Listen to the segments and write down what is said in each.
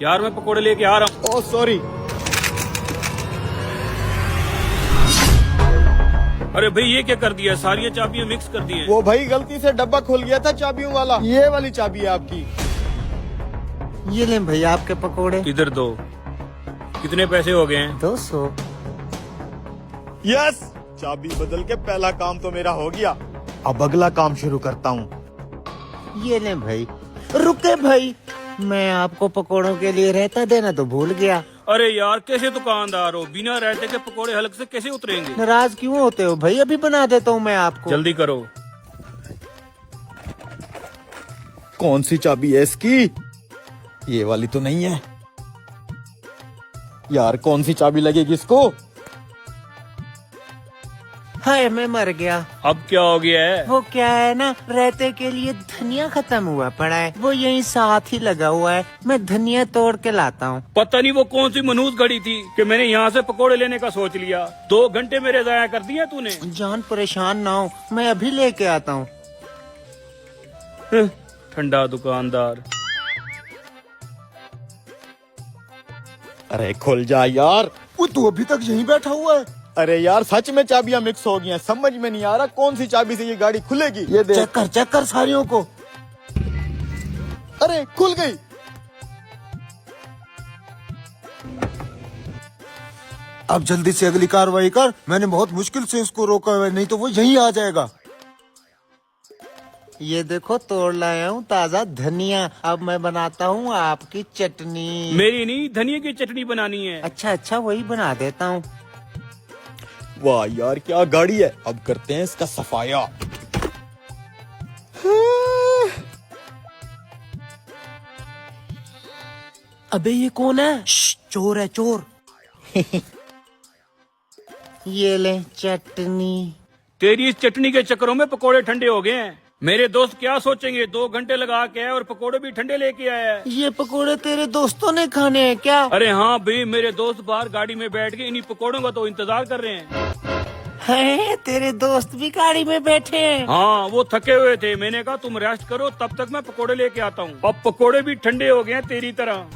यार मैं पकोड़े लेके आ रहा हूँ। Oh sorry. अरे भाई ये क्या कर दिया, सारी चाबियां मिक्स कर दी हैं। वो भाई गलती से डब्बा खोल गया था चाबियों वाला। ये वाली चाबी है आपकी। ये लें भैया आपके पकोड़े। इधर दो। कितने पैसे हो गए हैं? 200। यस, चाबी बदल के पहला काम तो मेरा हो गया। अब अगला काम शुरू करता हूँ। ये लें भाई। रुके भाई, मैं आपको पकोड़ों के लिए रहता देना तो भूल गया। अरे यार कैसे दुकानदार हो, बिना रहते के पकोड़े हलक से कैसे उतरेंगे? नाराज क्यों होते हो भाई, अभी बना देता हूँ मैं आपको। जल्दी करो। कौन सी चाबी है इसकी? ये वाली तो नहीं है यार। कौन सी चाबी लगेगी इसको? हाय मैं मर गया। अब क्या हो गया है? वो क्या है ना, रहते के लिए धनिया खत्म हुआ पड़ा है, वो यहीं साथ ही लगा हुआ है, मैं धनिया तोड़ के लाता हूँ। पता नहीं वो कौन सी मनहूस घड़ी थी कि मैंने यहाँ से पकोड़े लेने का सोच लिया। 2 घंटे मेरे जाया कर दिए तूने। जान परेशान ना हो, मैं अभी लेके आता हूँ। ठंडा दुकानदार। अरे खुल जा यार। वो तू अभी तक यहीं बैठा हुआ है। अरे यार सच में चाबियां मिक्स हो गई हैं। समझ में नहीं आ रहा कौन सी चाबी से ये गाड़ी खुलेगी। ये देख। चेक कर सारियों को। अरे खुल गई। अब जल्दी से अगली कार्रवाई कर, मैंने बहुत मुश्किल से उसको रोका है, नहीं तो वो यहीं आ जाएगा। ये देखो तोड़ लाया हूँ ताजा धनिया, अब मैं बनाता हूँ आपकी चटनी। मेरी नहीं, धनिया की चटनी बनानी है। अच्छा वही बना देता हूँ। वाह यार क्या गाड़ी है। अब करते हैं इसका सफाया। अबे ये कौन है? चोर है चोर। ये ले चटनी। तेरी इस चटनी के चक्करों में पकोड़े ठंडे हो गए हैं। मेरे दोस्त क्या सोचेंगे, 2 घंटे लगा के आए और पकोड़े भी ठंडे लेके आया है। ये पकोड़े तेरे दोस्तों ने खाने हैं क्या? अरे हाँ भाई, मेरे दोस्त बाहर गाड़ी में बैठ के इन्हीं पकोड़ों का तो इंतजार कर रहे हैं। है तेरे दोस्त भी गाड़ी में बैठे हैं? हाँ वो थके हुए थे, मैंने कहा तुम रेस्ट करो, तब तक मैं पकोड़े लेके आता हूँ। अब पकोड़े भी ठंडे हो गए हैं तेरी तरह।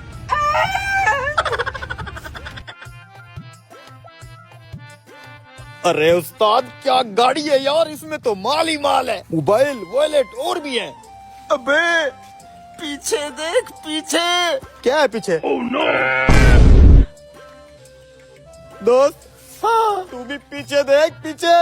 अरे उस्ताद क्या गाड़ी है यार, इसमें तो माल ही माल है। मोबाइल वॉलेट और भी है। अबे पीछे देख पीछे। क्या है पीछे? oh, no! दोस्त हाँ तू भी पीछे देख पीछे।